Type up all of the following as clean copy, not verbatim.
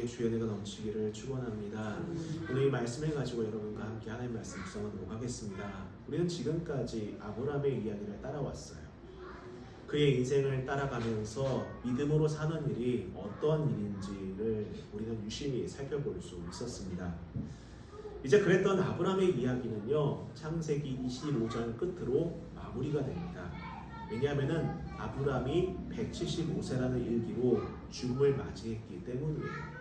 여러분에게 주의 은혜가 넘치기를 축원합니다. 오늘 이 말씀을 가지고 여러분과 함께 하나님의 말씀 묵상하도록 하겠습니다. 우리는 지금까지 아브라함의 이야기를 따라왔어요. 그의 인생을 따라가면서 믿음으로 사는 일이 어떤 일인지를 우리는 유심히 살펴볼 수 있었습니다. 이제 그랬던 아브라함의 이야기는요, 창세기 25장 끝으로 마무리가 됩니다. 왜냐하면 아브라함이 175세라는 일기로 죽음을 맞이했기 때문이에요.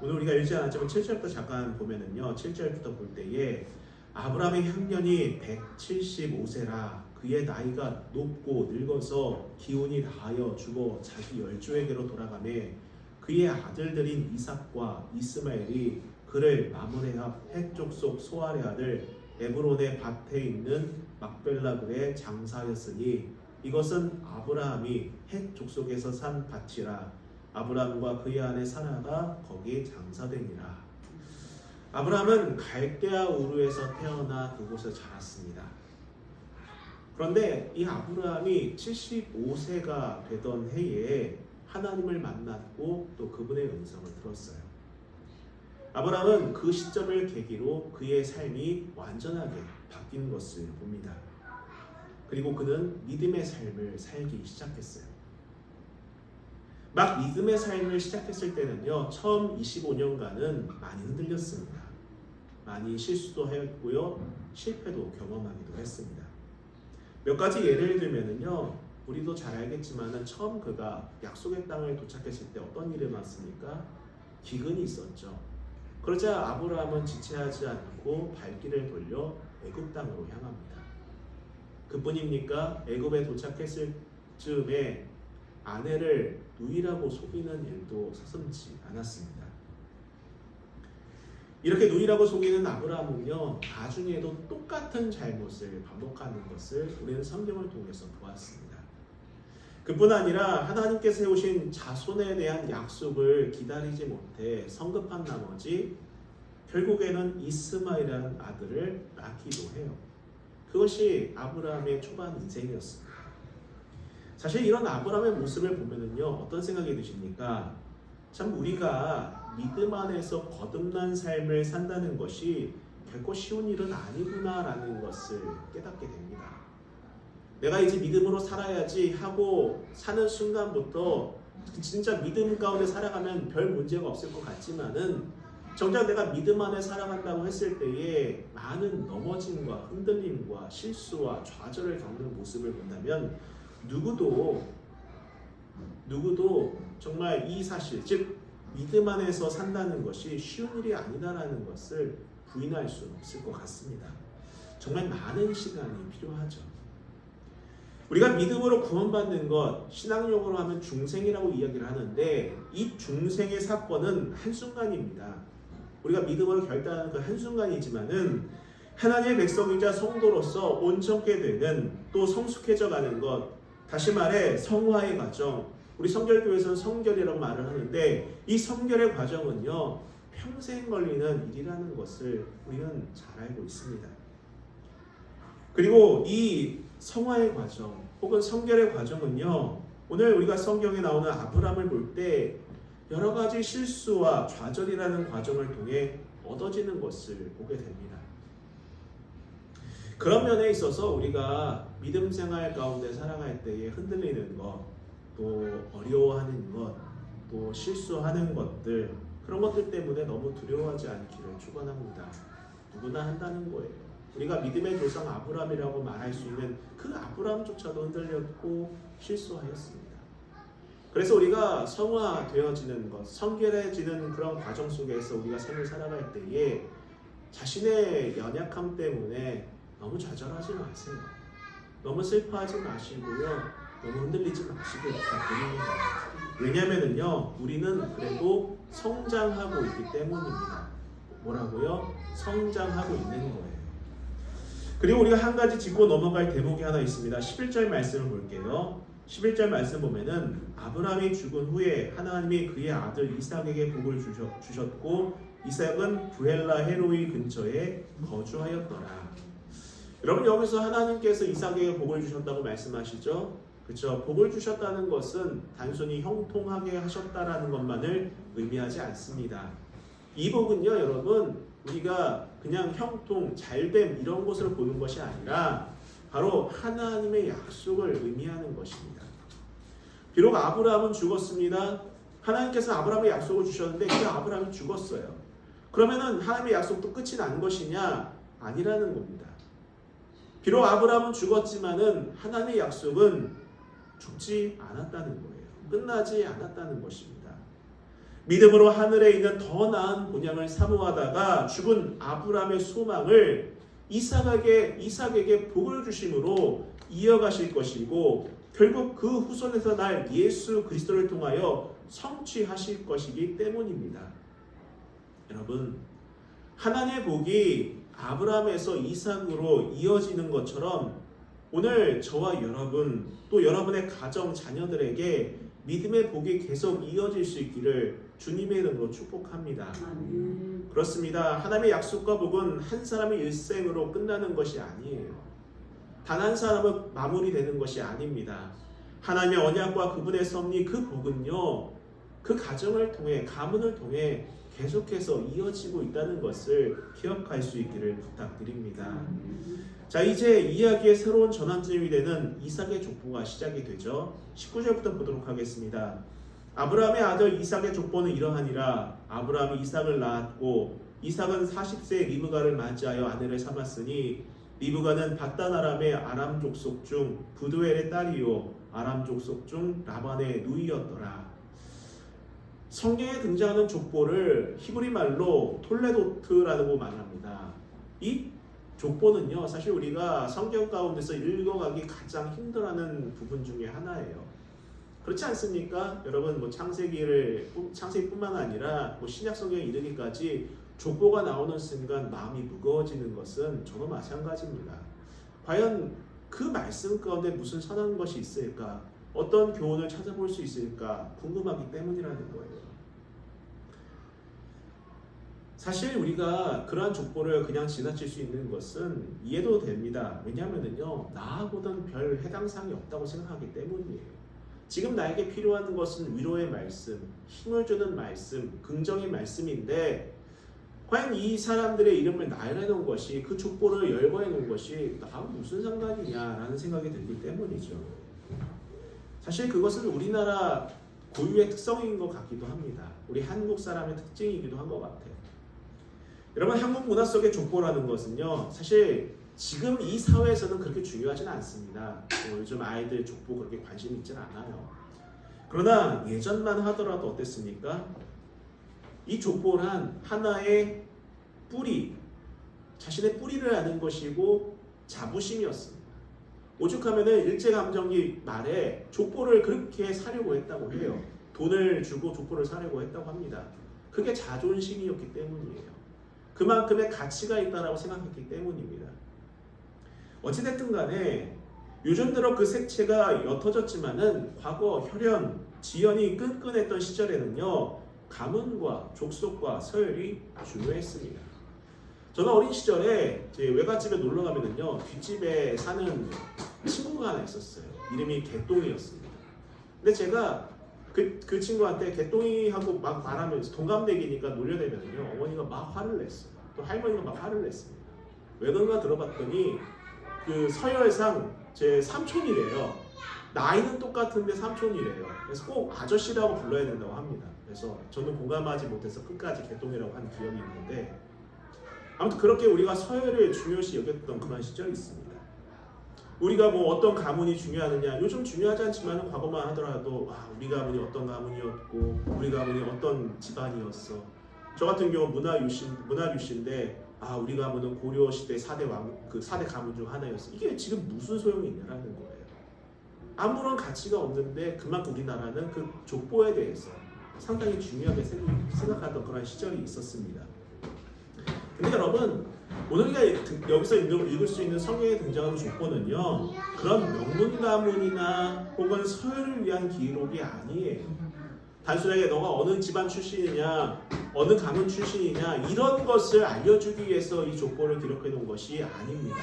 오늘 우리가 읽지 않았지만 7절부터 잠깐 보면은요, 7절부터 볼 때에 아브라함의 향년이 175세라 그의 나이가 높고 늙어서 기운이 다하여 죽어 자기 열조에게로 돌아가매 그의 아들들인 이삭과 이스마엘이 그를 마므레 앞 헷 족속 소알의 아들 에브론의 밭에 있는 막벨라굴에 장사하였으니 이것은 아브라함이 헷 족속에서 산 밭이라 아브라함과 그의 아내 사라가 거기에 장사되니라. 아브라함은 갈대아 우르에서 태어나 그곳에 자랐습니다. 그런데 이 아브라함이 75세가 되던 해에 하나님을 만났고 또 그분의 음성을 들었어요. 아브라함은 그 시점을 계기로 그의 삶이 완전하게 바뀐 것을 봅니다. 그리고 그는 믿음의 삶을 살기 시작했어요. 막 믿음의 삶을 시작했을 때는요, 처음 25년간은 많이 흔들렸습니다. 많이 실수도 하였고요, 실패도 경험하기도 했습니다. 몇 가지 예를 들면은요, 우리도 잘 알겠지만은 처음 그가 약속의 땅을 도착했을 때 어떤 일이 났습니까? 기근이 있었죠. 그러자 아브라함은 지체하지 않고 발길을 돌려 애굽 땅으로 향합니다. 그뿐입니까? 애굽에 도착했을 즈음에 아내를 누이라고 속이는 일도 서슴지 않았습니다. 이렇게 누이라고 속이는 아브라함은요, 나중에도 똑같은 잘못을 반복하는 것을 우리는 성경을 통해서 보았습니다. 그뿐 아니라 하나님께서 세우신 자손에 대한 약속을 기다리지 못해 성급한 나머지 결국에는 이스마엘이라는 아들을 낳기도 해요. 그것이 아브라함의 초반 인생이었습니다. 사실 이런 아브라함의 모습을 보면은요, 어떤 생각이 드십니까? 참 우리가 믿음 안에서 거듭난 삶을 산다는 것이 결코 쉬운 일은 아니구나라는 것을 깨닫게 됩니다. 내가 이제 믿음으로 살아야지 하고 사는 순간부터 진짜 믿음 가운데 살아가면 별 문제가 없을 것 같지만은 정작 내가 믿음 안에 살아간다고 했을 때에 많은 넘어짐과 흔들림과 실수와 좌절을 겪는 모습을 본다면 누구도 정말 이 사실, 즉 믿음 안에서 산다는 것이 쉬운 일이 아니다라는 것을 부인할 수는 없을 것 같습니다. 정말 많은 시간이 필요하죠. 우리가 믿음으로 구원받는 것, 신앙용어로 하면 중생이라고 이야기를 하는데 이 중생의 사건은 한순간입니다. 우리가 믿음으로 결단하는 그 한순간이지만은 하나님의 백성이자 성도로서 온전케 되는, 또 성숙해져 가는 것, 다시 말해 성화의 과정, 우리 성결교회에서는 성결이라고 말을 하는데 이 성결의 과정은요, 평생 걸리는 일이라는 것을 우리는 잘 알고 있습니다. 그리고 이 성화의 과정 혹은 성결의 과정은요, 오늘 우리가 성경에 나오는 아브라함을 볼 때 여러 가지 실수와 좌절이라는 과정을 통해 얻어지는 것을 보게 됩니다. 그런 면에 있어서 우리가 믿음 생활 가운데 살아갈 때에 흔들리는 것, 또 어려워하는 것, 또 실수하는 것들, 그런 것들 때문에 너무 두려워하지 않기를 축원합니다. 누구나 한다는 거예요. 우리가 믿음의 조상 아브라함이라고 말할 수 있는 그 아브라함조차도 흔들렸고 실수하였습니다. 그래서 우리가 성화되어지는 것, 성결해지는 그런 과정 속에서 우리가 삶을 살아갈 때에 자신의 연약함 때문에 너무 좌절하지 마세요. 너무 슬퍼하지 마시고요. 너무 흔들리지 마시길 부탁드립니다. 왜냐면은요, 우리는 그래도 성장하고 있기 때문입니다. 뭐라고요? 성장하고 있는 거예요. 그리고 우리가 한 가지 짚고 넘어갈 대목이 하나 있습니다. 11절 말씀을 볼게요. 11절 말씀 보면은 아브라함이 죽은 후에 하나님이 그의 아들 이삭에게 복을 주셨고 이삭은 부엘라 헤로이 근처에 거주하였더라. 여러분, 여기서 하나님께서 이삭에게 복을 주셨다고 말씀하시죠. 그렇죠? 복을 주셨다는 것은 단순히 형통하게 하셨다라는 것만을 의미하지 않습니다. 이 복은요, 여러분, 우리가 그냥 형통, 잘됨 이런 것을 보는 것이 아니라 바로 하나님의 약속을 의미하는 것입니다. 비록 아브라함은 죽었습니다. 하나님께서 아브라함의 약속을 주셨는데 그 아브라함이 죽었어요. 그러면은 하나님의 약속도 끝이 난 것이냐? 아니라는 겁니다. 비록 아브라함은 죽었지만은 하나님의 약속은 죽지 않았다는 거예요. 끝나지 않았다는 것입니다. 믿음으로 하늘에 있는 더 나은 본향을 사모하다가 죽은 아브라함의 소망을 이삭에게 복을 주심으로 이어가실 것이고 결국 그 후손에서 날 예수 그리스도를 통하여 성취하실 것이기 때문입니다. 여러분, 하나님의 복이 아브라함에서 이삭으로 이어지는 것처럼 오늘 저와 여러분 또 여러분의 가정 자녀들에게 믿음의 복이 계속 이어질 수 있기를 주님의 이름으로 축복합니다. 그렇습니다. 하나님의 약속과 복은 한 사람의 일생으로 끝나는 것이 아니에요. 단 한 사람은 마무리되는 것이 아닙니다. 하나님의 언약과 그분의 섭리, 그 복은요, 그 가정을 통해, 가문을 통해 계속해서 이어지고 있다는 것을 기억할 수 있기를 부탁드립니다. 자, 이제 이야기의 새로운 전환점이 되는 이삭의 족보가 시작이 되죠. 19절부터 보도록 하겠습니다. 아브라함의 아들 이삭의 족보는 이러하니라. 아브라함이 이삭을 낳았고 이삭은 40세에 리브가를 맞이하여 아내를 삼았으니 리브가는 밧단 아람의 아람 족속 중 부두엘의 딸이요 아람 족속 중 라반의 누이였더라. 성경에 등장하는 족보를 히브리 말로 톨레도트라고 말합니다. 이 족보는요, 사실 우리가 성경 가운데서 읽어가기 가장 힘들어하는 부분 중에 하나예요. 그렇지 않습니까? 여러분, 뭐 창세기뿐만 아니라 뭐 신약 성경에 이르기까지 족보가 나오는 순간 마음이 무거워지는 것은 저도 마찬가지입니다. 과연 그 말씀 가운데 무슨 선한 것이 있을까? 어떤 교훈을 찾아볼 수 있을까? 궁금하기 때문이라는 거예요. 사실 우리가 그러한 족보를 그냥 지나칠 수 있는 것은 이해도 됩니다. 왜냐하면요, 나하고는 별 해당 사항이 없다고 생각하기 때문이에요. 지금 나에게 필요한 것은 위로의 말씀, 힘을 주는 말씀, 긍정의 말씀인데 과연 이 사람들의 이름을 나열해 놓은 것이, 그 족보를 열거해 놓은 것이 나하고 무슨 상관이냐라는 생각이 들기 때문이죠. 사실 그것은 우리나라 고유의 특성인 것 같기도 합니다. 우리 한국 사람의 특징이기도 한 것 같아요. 여러분, 한국 문화 속의 족보라는 것은요, 사실 지금 이 사회에서는 그렇게 중요하지는 않습니다. 요즘 아이들 족보 그렇게 관심 있지는 않아요. 그러나 예전만 하더라도 어땠습니까? 이 족보란 하나의 뿌리, 자신의 뿌리를 아는 것이고 자부심이었습니다. 오죽하면은 일제감정기 말에 족보를 그렇게 사려고 했다고 해요. 돈을 주고 족보를 사려고 했다고 합니다. 그게 자존심이었기 때문이에요. 그만큼의 가치가 있다라고 생각했기 때문입니다. 어찌됐든 간에 요즘 들어 그 색채가 옅어졌지만은 과거 혈연, 지연이 끈끈했던 시절에는요, 가문과 족속과 서열이 중요했습니다. 저는 어린 시절에 제 외갓집에 놀러 가면은요, 뒷집에 사는 친구가 하나 있었어요. 이름이 개똥이었습니다. 근데 제가 그 친구한테 개똥이하고 막 말하면서 동갑내기니까 놀려대면은요, 어머니가 막 화를 냈어요. 또 할머니가 막 화를 냈습니다. 왜 그런가 들어봤더니 그 서열상 제 삼촌이래요. 나이는 똑같은데 삼촌이래요. 그래서 꼭 아저씨라고 불러야 된다고 합니다. 그래서 저는 공감하지 못해서 끝까지 개똥이라고 한 기억이 있는데, 아무튼 그렇게 우리가 서열을 중요시 여겼던 그런 시절이 있습니다. 우리가 뭐 어떤 가문이 중요하느냐, 요즘 중요하지 않지만 과거만 하더라도 우리 가문이 어떤 가문이었고 우리 가문이 어떤 집안이었어. 저 같은 경우 문화유씨인데 우리 가문은 고려시대 4대 가문 중 하나였어. 이게 지금 무슨 소용이 있냐라는 거예요. 아무런 가치가 없는데 그만큼 우리나라는 그 족보에 대해서 상당히 중요하게 생각하던 그런 시절이 있었습니다. 근데 여러분, 오늘 우리가 여기서 읽을 수 있는 성경에 등장하는 족보는요, 그런 명문 가문이나 혹은 서열을 위한 기록이 아니에요. 단순하게 너가 어느 집안 출신이냐, 어느 가문 출신이냐, 이런 것을 알려주기 위해서 이 족보를 기록해 놓은 것이 아닙니다.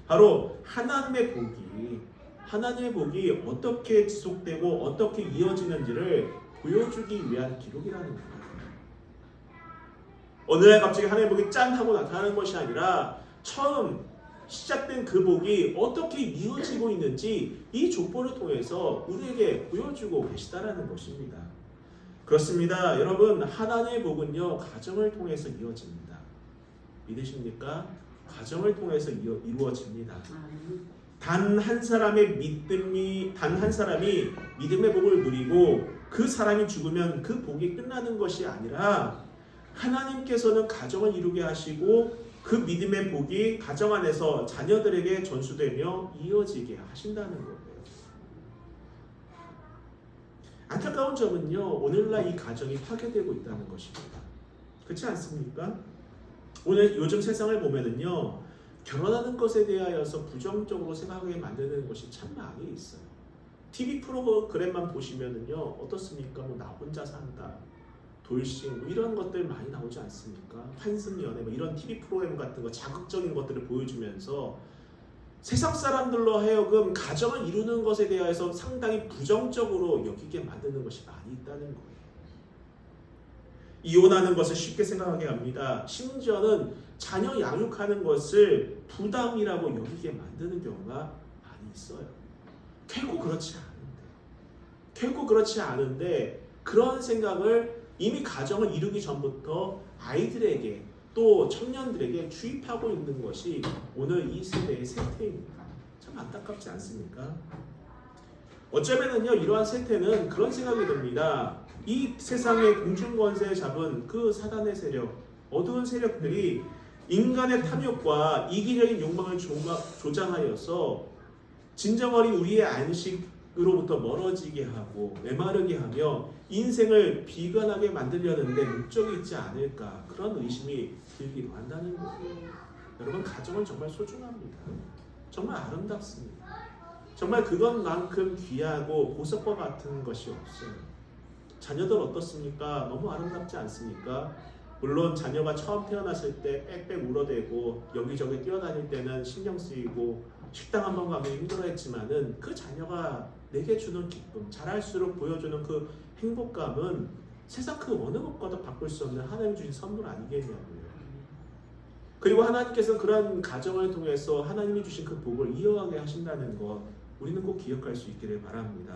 바로 하나님의 복이 하나님의 복이 어떻게 지속되고 어떻게 이어지는지를 보여주기 위한 기록이라는 거예요. 어느 날 갑자기 하나님의 복이 짠 하고 나타나는 것이 아니라 처음 시작된 그 복이 어떻게 이어지고 있는지 이 족보를 통해서 우리에게 보여주고 계시다라는 것입니다. 그렇습니다. 여러분, 하나님의 복은요, 가정을 통해서 이어집니다. 믿으십니까? 가정을 통해서 이루어집니다. 단 한 사람이 믿음의 복을 누리고 그 사람이 죽으면 그 복이 끝나는 것이 아니라 하나님께서는 가정을 이루게 하시고 그 믿음의 복이 가정 안에서 자녀들에게 전수되며 이어지게 하신다는 거예요. 안타까운 점은요, 오늘날 이 가정이 파괴되고 있다는 것입니다. 그렇지 않습니까? 요즘 세상을 보면은요, 결혼하는 것에 대하여서 부정적으로 생각하게 만드는 것이 참 많이 있어요. TV 프로그램만 보시면은요, 어떻습니까? 나 혼자 산다, 돌싱, 이런 것들 많이 나오지 않습니까? 환승연애, 이런 TV 프로그램 같은 거 자극적인 것들을 보여주면서 세상 사람들로 하여금 가정을 이루는 것에 대해서 상당히 부정적으로 여기게 만드는 것이 많이 있다는 거예요. 이혼하는 것을 쉽게 생각하게 합니다. 심지어는 자녀 양육하는 것을 부담이라고 여기게 만드는 경우가 많이 있어요. 결코 그렇지 않은데 그런 생각을 이미 가정을 이루기 전부터 아이들에게 또 청년들에게 주입하고 있는 것이 오늘 이 세대의 세태입니다. 참 안타깝지 않습니까? 어쩌면은요, 이러한 세태는 그런 생각이 듭니다. 이 세상의 공중권세에 잡은 그 사단의 세력, 어두운 세력들이 인간의 탐욕과 이기적인 욕망을 조장하여서 진정어린 우리의 안식으로부터 멀어지게 하고 메마르게 하며 인생을 비관하게 만들려는데 목적이 있지 않을까, 그런 의심이 들기도 한다는 거예요. 여러분, 가정은 정말 소중합니다. 정말 아름답습니다. 정말 그것만큼 귀하고 보석과 같은 것이 없어요. 자녀들 어떻습니까? 너무 아름답지 않습니까? 물론 자녀가 처음 태어났을 때 빽빽 울어대고 여기저기 뛰어다닐 때는 신경 쓰이고 식당 한번 가면 힘들어했지만은 그 자녀가 내게 주는 기쁨, 자랄수록 보여주는 그 행복감은 세상 그 어느 것과도 바꿀 수 없는 하나님 주신 선물 아니겠냐고요. 그리고 하나님께서는 그런 가정을 통해서 하나님이 주신 그 복을 이어가게 하신다는 것, 우리는 꼭 기억할 수 있기를 바랍니다.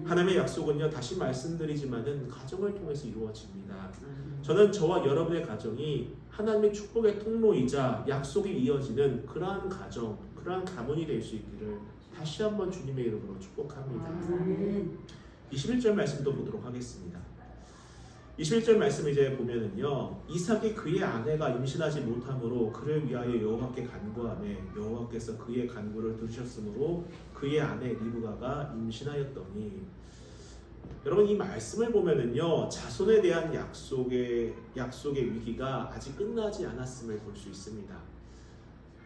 하나님의 약속은요, 다시 말씀드리지만은 가정을 통해서 이루어집니다. 저는 저와 여러분의 가정이 하나님의 축복의 통로이자 약속이 이어지는 그러한 가정, 그러한 가문이 될 수 있기를 다시 한번 주님의 이름으로 축복합니다. 21절 말씀도 보도록 하겠습니다. 21절 말씀 이제 보면은요, 이삭이 그의 아내가 임신하지 못함으로 그를 위하여 여호와께 간구하매 여호와께서 그의 간구를 들으셨으므로 그의 아내 리브가가 임신하였더니, 여러분, 이 말씀을 보면은요, 자손에 대한 약속의 위기가 아직 끝나지 않았음을 볼 수 있습니다.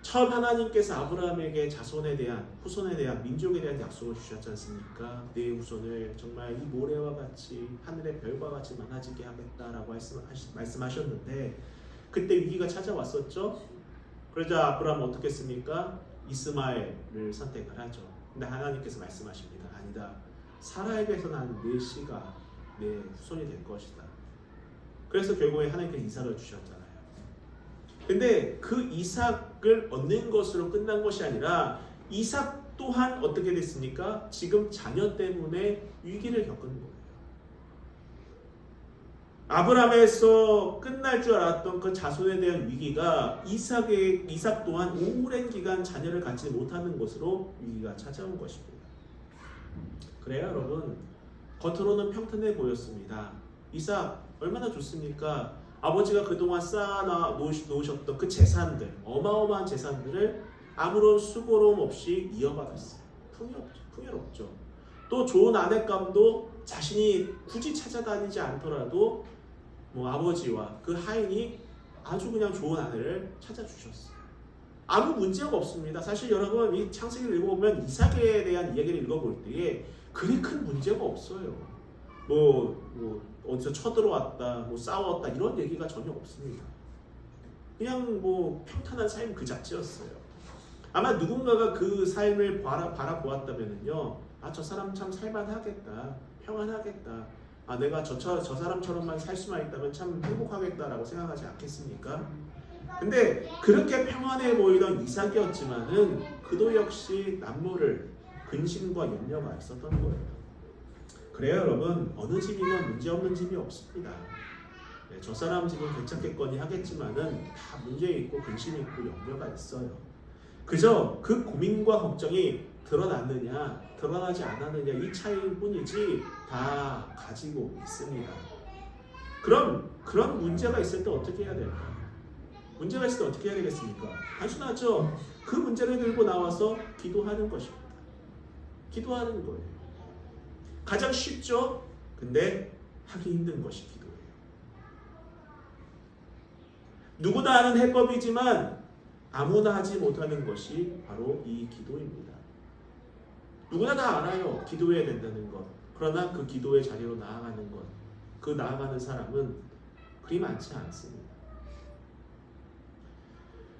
처음 하나님께서 아브라함에게 자손에 대한, 후손에 대한, 민족에 대한 약속을 주셨지 않습니까? 내 후손을 정말 이 모래와 같이 하늘의 별과 같이 많아지게 하겠다라고 말씀하셨는데 그때 위기가 찾아왔었죠. 그러자 아브라함은 어떻게 했습니까? 이스마엘을 선택을 하죠. 근데 하나님께서 말씀하십니다. 아니다. 사라에게서 난 내 씨가 내 후손이 될 것이다. 그래서 결국에 하나님께서 이삭을 주셨잖아요. 근데 그 이삭을 얻는 것으로 끝난 것이 아니라 이삭 또한 어떻게 됐습니까? 지금 자녀 때문에 위기를 겪은 거예요. 아브라함에서 끝날 줄 알았던 그 자손에 대한 위기가 이삭 또한 오랜 기간 자녀를 갖지 못하는 것으로 위기가 찾아온 것입니다. 그래요, 여러분. 겉으로는 평탄해 보였습니다. 이삭 얼마나 좋습니까? 아버지가 그동안 쌓아 놓으셨던 그 재산들, 어마어마한 재산들을 아무런 수고로움 없이 이어받았어요. 풍요롭죠. 또 좋은 아내감도 자신이 굳이 찾아다니지 않더라도 아버지와 그 하인이 아주 그냥 좋은 아내를 찾아주셨어요. 아무 문제가 없습니다. 사실 여러분, 이 창세기를 읽어보면 이삭에 대한 이야기를 읽어볼 때에 그리 큰 문제가 없어요. 어디서 쳐들어왔다, 싸웠다, 이런 얘기가 전혀 없습니다. 그냥 평탄한 삶 그 자체였어요. 아마 누군가가 그 삶을 바라보았다면요, 아, 저 사람 참 살만하겠다, 평안하겠다, 아, 내가 저 사람처럼만 살 수만 있다면 참 행복하겠다라고 생각하지 않겠습니까? 근데 그렇게 평안해 보이던 이삭이었지만은 그도 역시 남모를 근심과 염려가 있었던 거예요. 그래요, 여러분. 어느 집이면 문제없는 집이 없습니다. 네, 저 사람 집은 괜찮겠거니 하겠지만은 다 문제 있고 근심이 있고 염려가 있어요. 그저 그 고민과 걱정이 드러났느냐 드러나지 않았느냐 이 차이일 뿐이지 다 가지고 있습니다. 그런 문제가 있을 때 어떻게 해야 될까요? 문제가 있을 때 어떻게 해야 되겠습니까? 단순하죠. 그 문제를 들고 나와서 기도하는 것입니다. 기도하는 거예요. 가장 쉽죠? 근데 하기 힘든 것이 기도예요. 누구나 하는 해법이지만 아무나 하지 못하는 것이 바로 이 기도입니다. 누구나 다 알아요. 기도해야 된다는 것. 그러나 그 기도의 자리로 나아가는 것, 그 나아가는 사람은 그리 많지 않습니다.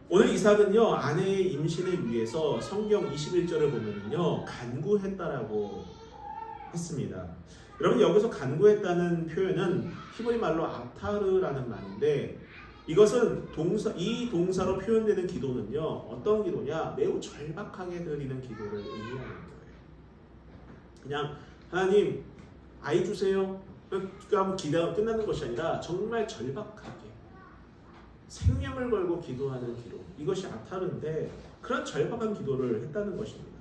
오늘 이삭은요, 아내의 임신을 위해서 성경 21절을 보면요, 간구했다라고 했습니다. 여러분, 여기서 간구했다는 표현은 히브리 말로 아타르라는 말인데, 이것은 이 동사로 표현되는 기도는요, 어떤 기도냐? 매우 절박하게 드리는 기도를 의미하는 거예요. 그냥 하나님 아이 주세요 하고 기도가 끝나는 것이 아니라 정말 절박하게 생명을 걸고 기도하는 기도, 이것이 아타르인데 그런 절박한 기도를 했다는 것입니다.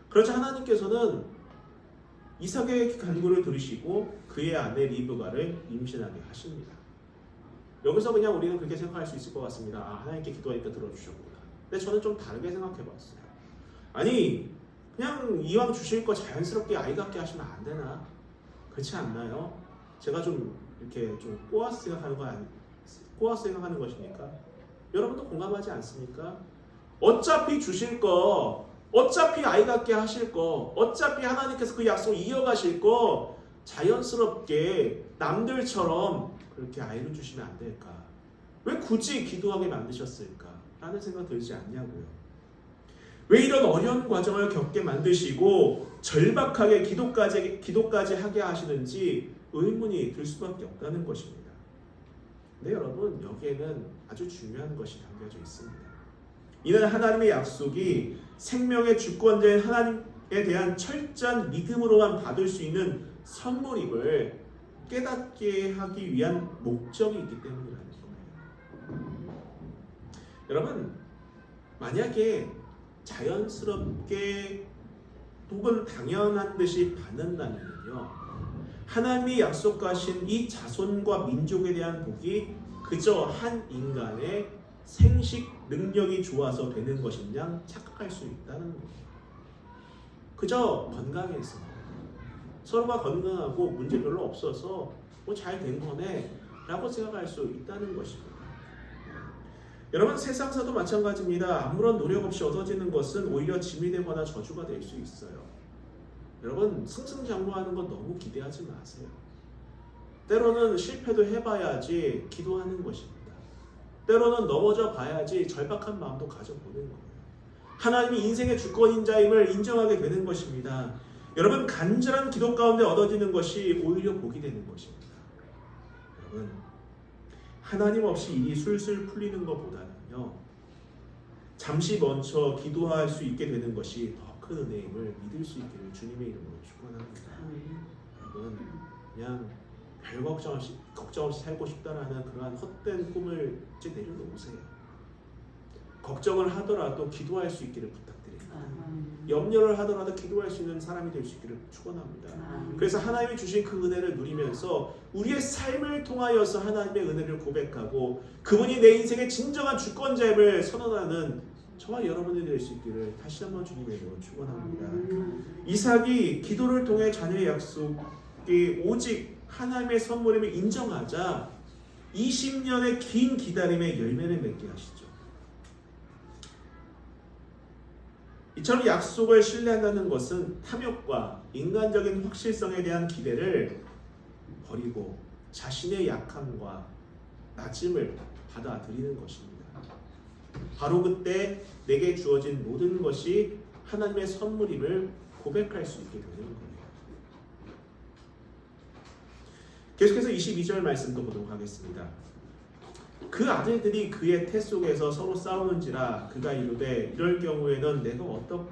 그렇자 하나님께서는 이삭의 간구를 들으시고 그의 아내 리브가를 임신하게 하십니다. 여기서 그냥 우리는 그렇게 생각할 수 있을 것 같습니다. 아, 하나님께 기도하니까 들어주셨구나. 근데 저는 좀 다르게 생각해 봤어요. 아니, 그냥 이왕 주실 거 자연스럽게 아이 갖게 하시면 안 되나? 그렇지 않나요? 제가 좀 이렇게 좀 꼬아서 생각하는 것이니까. 여러분도 공감하지 않습니까? 어차피 주실 거, 어차피 아이 갖게 하실 거, 어차피 하나님께서 그 약속 이어가실 거 자연스럽게 남들처럼 그렇게 아이를 주시면 안 될까? 왜 굳이 기도하게 만드셨을까? 라는 생각 들지 않냐고요. 왜 이런 어려운 과정을 겪게 만드시고 절박하게 기도까지 하게 하시는지 의문이 들 수밖에 없다는 것입니다. 근데 여러분, 여기에는 아주 중요한 것이 담겨져 있습니다. 이는 하나님의 약속이 생명의 주권자인 하나님에 대한 철저한 믿음으로만 받을 수 있는 선물임을 깨닫게 하기 위한 목적이 있기 때문이라는 거예요. 여러분, 만약에 자연스럽게 혹은 당연한 듯이 받는다면요, 하나님이 약속하신 이 자손과 민족에 대한 복이 그저 한 인간의 생식 능력이 좋아서 되는 것이냐 착각할 수 있다는 거예요. 그저 건강해서 서로가 건강하고 문제 별로 없어서 뭐 잘 된 거네 라고 생각할 수 있다는 것입니다. 여러분, 세상사도 마찬가지입니다. 아무런 노력 없이 얻어지는 것은 오히려 짐이 되거나 저주가 될 수 있어요. 여러분, 승승장구하는 것 너무 기대하지 마세요. 때로는 실패도 해봐야지 기도하는 것입니다. 때로는 넘어져 봐야지 절박한 마음도 가져보는 거예요. 하나님이 인생의 주권인자임을 인정하게 되는 것입니다. 여러분, 간절한 기도 가운데 얻어지는 것이 오히려 복이 되는 것입니다. 여러분, 하나님 없이 일이 술술 풀리는 것보다는요, 잠시 멈춰 기도할 수 있게 되는 것이 더 큰 은혜임을 믿을 수 있기를 주님의 이름으로 축원합니다. 여러분, 그냥 별 걱정 없이 살고 싶다라는 그러한 헛된 꿈을 이제 내려놓으세요. 걱정을 하더라도 기도할 수 있기를 부탁드립니다. 염려를 하더라도 기도할 수 있는 사람이 될 수 있기를 축원합니다. 그래서 하나님이 주신 그 은혜를 누리면서 우리의 삶을 통하여서 하나님의 은혜를 고백하고 그분이 내 인생의 진정한 주권자임을 선언하는 저와 여러분이 될 수 있기를 다시 한번 주님의 이름으로 축원합니다. 이삭이 기도를 통해 자녀의 약속이 오직 하나님의 선물임을 인정하자 20년의 긴 기다림의 열매를 맺게 하시죠. 이처럼 약속을 신뢰한다는 것은 탐욕과 인간적인 확실성에 대한 기대를 버리고 자신의 약함과 낮음을 받아들이는 것입니다. 바로 그때 내게 주어진 모든 것이 하나님의 선물임을 고백할 수 있게 되는 거예요. 계속해서 22절 말씀도 보도록 하겠습니다. 그 아들들이 그의 태 속에서 서로 싸우는지라 그가 이르되 이럴 경우에는 내가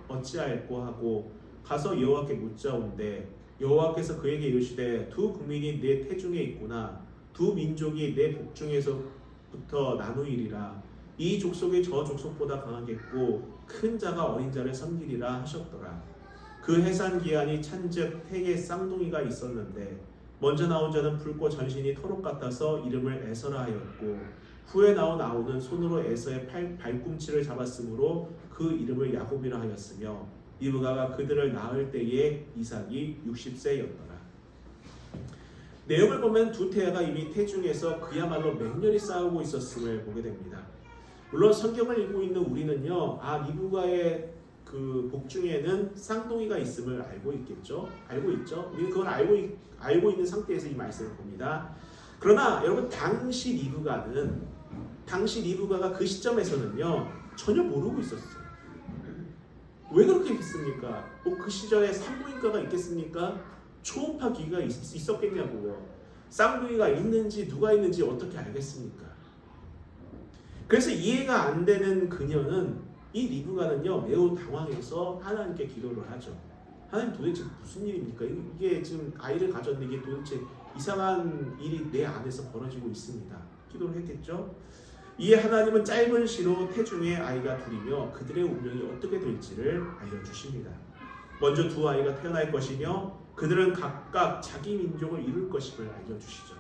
어찌할꼬 하고 가서 여호와께 묻자온대 여호와께서 그에게 이르시되 두 국민이 내 태중에 있구나 두 민족이 내 복중에서부터 나누이리라 이 족속이 저 족속보다 강하겠고 큰 자가 어린 자를 섬기리라 하셨더라. 그 해산 기한이 찬즉 태에 쌍둥이가 있었는데 먼저 나온 자는 붉고 전신이 토록 같아서 이름을 에서라 하였고 후에 나온 아우는 손으로 에서의 발꿈치를 잡았으므로 그 이름을 야곱이라 하였으며 리브가가 그들을 낳을 때에 이삭이 60세였더라. 내용을 보면 두 태아가 이미 태중에서 그야말로 맹렬히 싸우고 있었음을 보게 됩니다. 물론 성경을 읽고 있는 우리는요, 리브가의 그 복중에는 쌍둥이가 있음을 알고 있겠죠. 알고 있죠. 우리는 그걸 알고 있는 상태에서 이 말씀을 봅니다. 그러나 여러분 당시 리브가가 그 시점에서는요 전혀 모르고 있었어요. 왜 그렇게 했습니까? 그 시절에 산부인과가 있겠습니까? 초음파 기기가 있었겠냐고요. 쌍둥이가 있는지 누가 있는지 어떻게 알겠습니까? 그래서 이해가 안 되는 그녀는 이 리브가는요 매우 당황해서 하나님께 기도를 하죠. 하나님 도대체 무슨 일입니까? 이게 지금 아이를 가졌는데 이게 도대체 이상한 일이 내 안에서 벌어지고 있습니다. 기도를 했겠죠. 이에 하나님은 짧은 시로 태중에 아이가 둘이며 그들의 운명이 어떻게 될지를 알려주십니다. 먼저 두 아이가 태어날 것이며 그들은 각각 자기 민족을 이룰 것임을 알려주시죠.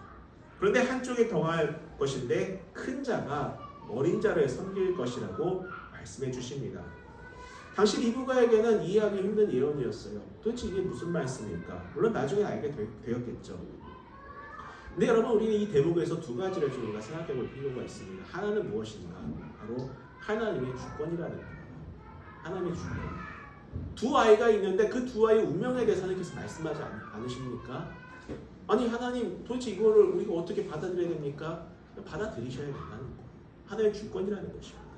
그런데 한쪽에 덩할 것인데 큰 자가 어린 자를 섬길 것이라고 말씀해 주십니다. 당시 리브가에게는 이해하기 힘든 예언이었어요. 도대체 이게 무슨 말씀일까? 물론 나중에 알게 되었겠죠. 근데 여러분 우리는 이 대목에서 두 가지를 좀 우리가 생각해 볼 필요가 있습니다. 하나는 무엇인가? 바로 하나님의 주권이라는 거예요. 하나님의 주권. 두 아이가 있는데 그 두 아이의 운명에 대해서 하나님께서 말씀하지 않으십니까? 아니 하나님 도대체 이거를 우리가 어떻게 받아들여야 됩니까? 받아들이셔야 된다는 거예요. 하나님의 주권이라는 것입니다.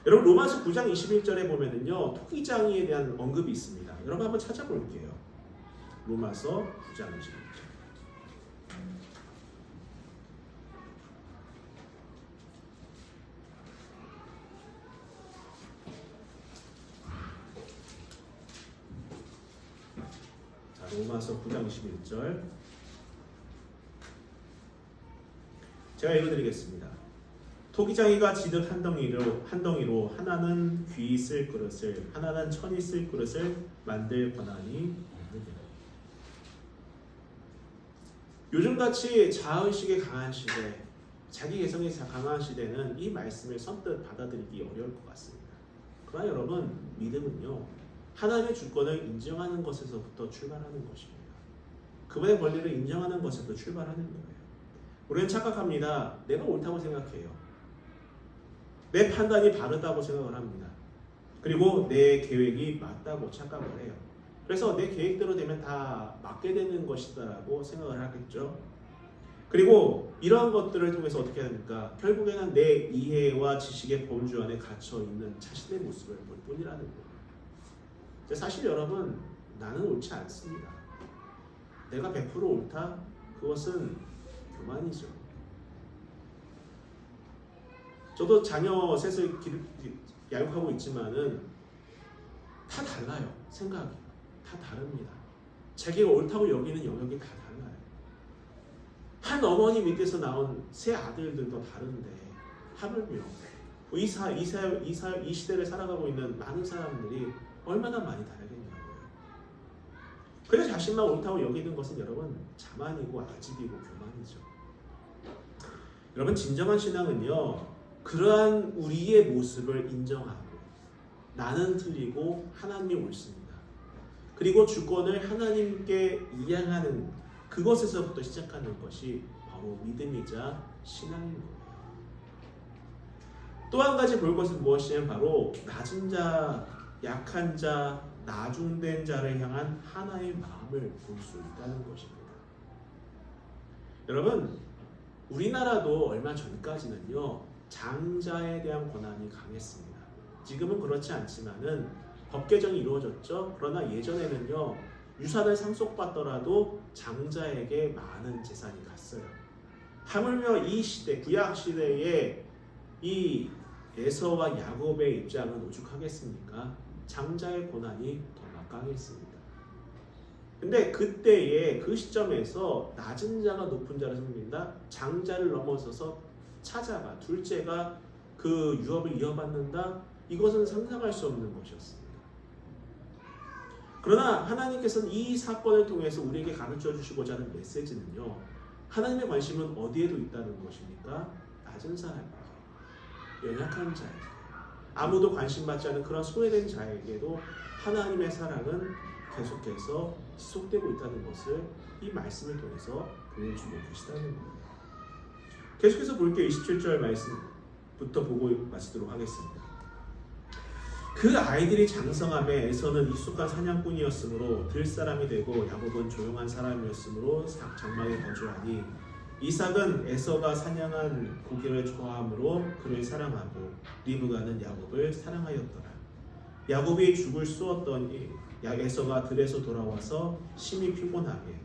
여러분 로마서 9장 21절에 보면은요 토기장이에 대한 언급이 있습니다. 여러분 한번 찾아볼게요. 로마서 9장 21절. 로마서 9장 21절 제가 읽어드리겠습니다. 토기장이가 지득 한 덩이로 하나는 귀 쓸 그릇을 하나는 천이 쓸 그릇을 만들 권한이 없느니라. 요즘같이 자의식이 강한 시대, 자기 개성이 강한 시대는 이 말씀을 선뜻 받아들이기 어려울 것 같습니다. 그러나 여러분 믿음은요 하나님의 주권을 인정하는 것에서부터 출발하는 것입니다. 그분의 권리를 인정하는 것에서 출발하는 거예요. 우리는 착각합니다. 내가 옳다고 생각해요. 내 판단이 바르다고 생각을 합니다. 그리고 내 계획이 맞다고 착각을 해요. 그래서 내 계획대로 되면 다 맞게 되는 것이다라고 생각을 하겠죠. 그리고 이러한 것들을 통해서 어떻게 합니까? 결국에는 내 이해와 지식의 범주 안에 갇혀 있는 자신의 모습을 볼 뿐이라는 거예요. 사실 여러분 나는 옳지 않습니다. 내가 100% 옳다? 그것은 교만이죠. 저도 자녀 셋을 양육하고 있지만은 다 달라요. 생각이 다 다릅니다. 자기가 옳다고 여기는 영역이 다 달라요. 한 어머니 밑에서 나온 세 아들들도 다른데 하물며 이 시대를 살아가고 있는 많은 사람들이 얼마나 많이 다르겠냐고요. 그래서 자신만 옳다고 여기는 것은 여러분 자만이고 아집이고 교만이죠. 여러분 진정한 신앙은요 그러한 우리의 모습을 인정하고 나는 틀리고 하나님이 옳습니다. 그리고 주권을 하나님께 이양하는 그것에서부터 시작하는 것이 바로 믿음이자 신앙인 거예요. 또 한 가지 볼 것은 무엇이냐면 바로 낮은 자, 약한 자, 나중된 자를 향한 하나의 마음을 볼 수 있다는 것입니다. 여러분 우리나라도 얼마 전까지는요 장자에 대한 권한이 강했습니다. 지금은 그렇지 않지만은 법 개정이 이루어졌죠. 그러나 예전에는요, 유산을 상속받더라도 장자에게 많은 재산이 갔어요. 하물며 이 시대, 구약 시대에 이 에서와 야곱의 입장은 오죽하겠습니까? 장자의 권한이 더 막강했습니다. 근데 그때의 그 시점에서 낮은 자가 높은 자를 섬긴다. 장자를 넘어서서 차자가, 둘째가 그 유업을 이어받는다. 이것은 상상할 수 없는 것이었습니다. 그러나 하나님께서는 이 사건을 통해서 우리에게 가르쳐 주시고자 하는 메시지는요, 하나님의 관심은 어디에도 있다는 것입니까? 낮은 사람에게, 연약한 자에게, 아무도 관심받지 않는 그런 소외된 자에게도 하나님의 사랑은 계속해서 지속되고 있다는 것을 이 말씀을 통해서 보여주고 계시다는 겁니다. 계속해서 볼게요. 27절 말씀부터 보고 마치도록 하겠습니다. 그 아이들이 장성함에 에서는 익숙한 사냥꾼이었으므로 들사람이 되고 야곱은 조용한 사람이었으므로 장막에 거주하니 이삭은 에서가 사냥한 고기를 좋아하므로 그를 사랑하고 리브가는 야곱을 사랑하였더라. 야곱이 죽을 쏘았더니 에서가 들에서 돌아와서 심히 피곤하게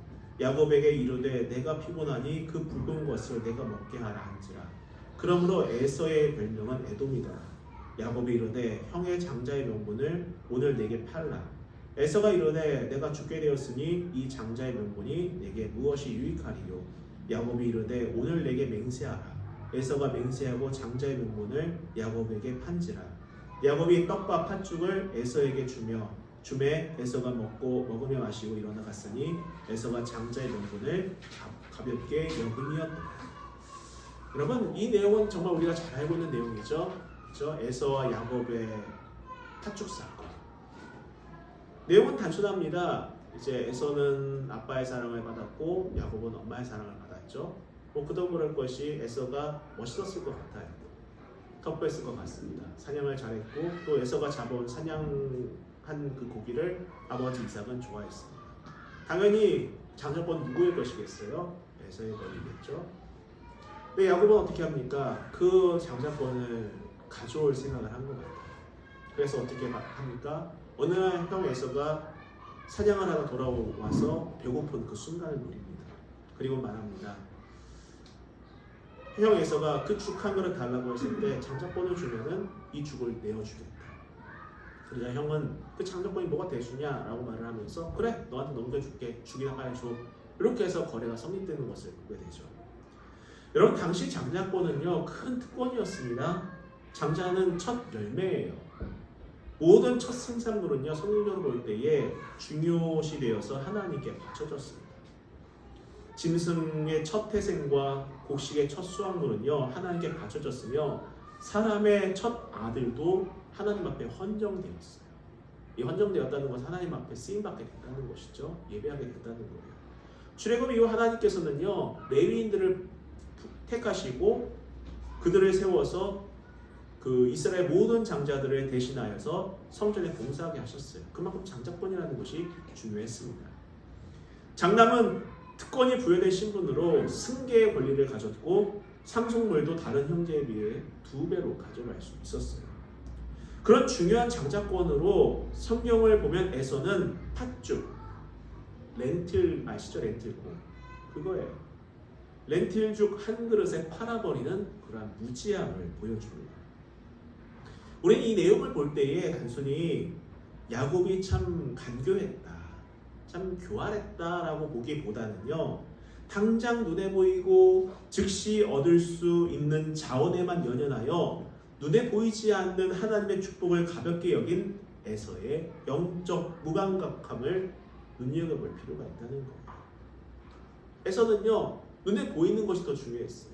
야곱에게 이르되 내가 피곤하니 그 붉은 것을 내가 먹게 하라 한지라. 그러므로 에서의 별명은 에돔이더라. 야곱이 이르되 형의 장자의 명분을 오늘 내게 팔라. 에서가 이르되 내가 죽게 되었으니 이 장자의 명분이 내게 무엇이 유익하리요. 야곱이 이르되 오늘 내게 맹세하라. 에서가 맹세하고 장자의 명분을 야곱에게 판지라. 야곱이 떡과 팥죽을 에서에게 주매 에서가 먹으며 마시고 일어나 갔으니 에서가 장자의 명분을 가볍게 여김이었다. 여러분, 이 내용은 정말 우리가 잘 알고 있는 내용이죠. 그렇죠? 에서와 야곱의 팥죽 사건. 내용은 단순합니다. 이제 에서는 아빠의 사랑을 받았고 야곱은 엄마의 사랑을 받았죠. 그도 그럴 것이 에서가 멋있었을 것 같아요. 터프했을 것 같습니다. 사냥을 잘했고 또 에서가 잡아온 사냥한 그 고기를 아버지 이삭은 좋아했습니다. 당연히 장자권 누구의 것이겠어요? 에서의 것이겠죠. 근데 야곱은 어떻게 합니까? 그 장자권을 가져올 생각을 한 것 같아요. 그래서 어떻게 합니까? 어느 날 형 에서가 사냥을 하다 돌아와서 배고픈 그 순간을 노립니다. 그리고 말합니다. 형 에서가 그 죽 한 그릇 달라고 했을 때 장자권을 주면은 이 죽을 내어주겠다. 그러자 형은 그 장자권이 뭐가 대수냐라고 말을 하면서 그래 너한테 넘겨줄게. 죽이나 빨리 줘. 이렇게 해서 거래가 성립되는 것을 보게 되죠. 여러분, 당시 장자권은요 큰 특권이었습니다. 장자는 첫 열매예요. 모든 첫 생산물은요 성경적으로 볼 때에 중요시 되어서 하나님께 바쳐졌습니다. 짐승의 첫 태생과 곡식의 첫 수확물은요 하나님께 바쳐졌으며 사람의 첫 아들도 하나님 앞에 헌정되었어요. 이 헌정되었다는 것은 하나님 앞에 쓰임받게 됐다는 것이죠. 예배하게 됐다는 거예요. 출애굽 이후 하나님께서는요 레위인들을 택하시고 그들을 세워서 그 이스라엘 모든 장자들을 대신하여서 성전에 봉사하게 하셨어요. 그만큼 장자권이라는 것이 중요했습니다. 장남은 특권이 부여된 신분으로 승계의 권리를 가졌고 상속물도 다른 형제에 비해 2배로 가져갈 수 있었어요. 그런 중요한 장자권으로 성경을 보면 에서는 팥죽, 렌틸 아시죠? 렌틸콩 그거예요. 렌틸죽 한 그릇에 팔아버리는 그러한 무지함을 보여줍니다. 우리는 이 내용을 볼 때에 단순히 야곱이 참 간교했다, 참 교활했다라고 보기보다는요 당장 눈에 보이고 즉시 얻을 수 있는 자원에만 연연하여 눈에 보이지 않는 하나님의 축복을 가볍게 여긴 에서의 영적 무감각함을 눈여겨볼 필요가 있다는 거예요. 에서는요 눈에 보이는 것이 더 중요했어요.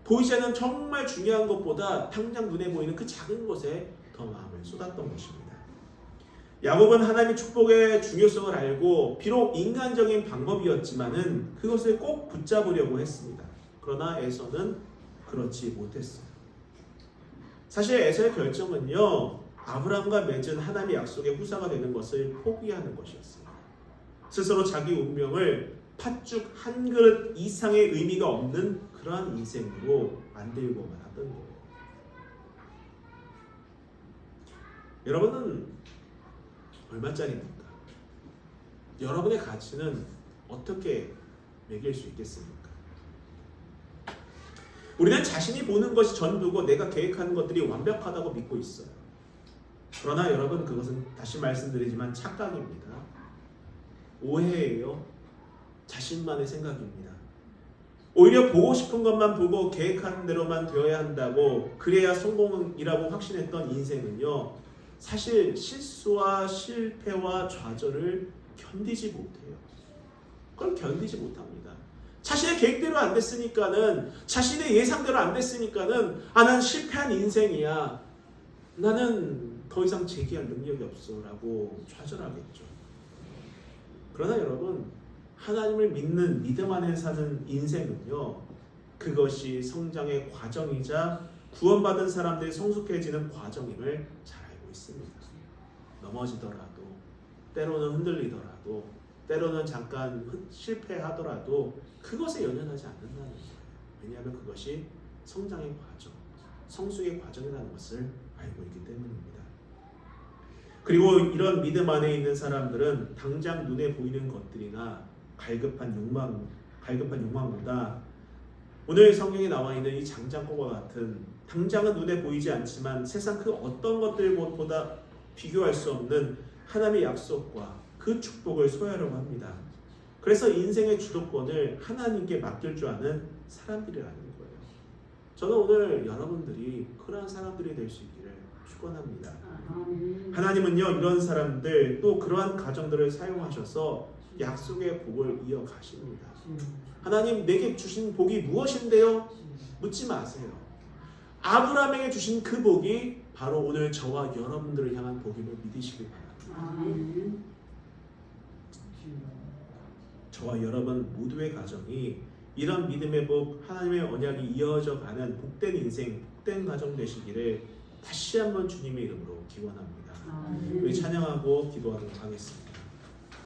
보이지 않는 정말 중요한 것보다 당장 눈에 보이는 그 작은 것에 더 마음을 쏟았던 것입니다. 야곱은 하나님의 축복의 중요성을 알고 비록 인간적인 방법이었지만은 그것을 꼭 붙잡으려고 했습니다. 그러나 에서는 그렇지 못했어요. 사실 에서의 결정은요 아브라함과 맺은 하나님의 약속의 후사가 되는 것을 포기하는 것이었습니다. 스스로 자기 운명을 팥죽 한 그릇 이상의 의미가 없는 그러한 인생으로 만들고 말았던 거예요. 여러분은 얼마짜리입니까? 여러분의 가치는 어떻게 매길 수 있겠습니까? 우리는 자신이 보는 것이 전부고 내가 계획하는 것들이 완벽하다고 믿고 있어요. 그러나 여러분, 그것은 다시 말씀드리지만 착각입니다. 오해예요. 자신만의 생각입니다. 오히려 보고 싶은 것만 보고 계획하는 대로만 되어야 한다고, 그래야 성공이라고 확신했던 인생은요, 사실 실수와 실패와 좌절을 견디지 못해요. 그걸 견디지 못합니다. 자신의 계획대로 안 됐으니까는, 자신의 예상대로 안 됐으니까는, 난 실패한 인생이야, 나는 더 이상 재기할 능력이 없어 라고 좌절하겠죠. 그러나 여러분, 하나님을 믿는 믿음 안에 사는 인생은요, 그것이 성장의 과정이자 구원받은 사람들이 성숙해지는 과정임을 잘 알고 있습니다. 넘어지더라도, 때로는 흔들리더라도, 때로는 잠깐 실패하더라도 그것에 연연하지 않는다는 거예요. 왜냐하면 그것이 성장의 과정, 성숙의 과정이라는 것을 알고 있기 때문입니다. 그리고 이런 믿음 안에 있는 사람들은 당장 눈에 보이는 것들이나 갈급한 욕망보다 오늘 성경에 나와 있는 이 장작과 같은 당장은 눈에 보이지 않지만 세상 그 어떤 것들보다 비교할 수 없는 하나님의 약속과 그 축복을 소유하려고 합니다. 그래서 인생의 주도권을 하나님께 맡길 줄 아는 사람들이라는 거예요. 저는 오늘 여러분들이 그러한 사람들이 될 수 있기를 축원합니다. 하나님은요, 이런 사람들 또 그러한 가정들을 사용하셔서 약속의 복을 이어가십니다. 하나님, 내게 주신 복이 무엇인데요? 묻지 마세요. 아브라함에게 주신 그 복이 바로 오늘 저와 여러분들을 향한 복임을 믿으시길 바랍니다. 저와 여러분 모두의 가정이 이런 믿음의 복, 하나님의 언약이 이어져 가는 복된 인생, 복된 가정 되시기를 다시 한번 주님의 이름으로 기원합니다. 우리 찬양하고 기도하도록 하겠습니다.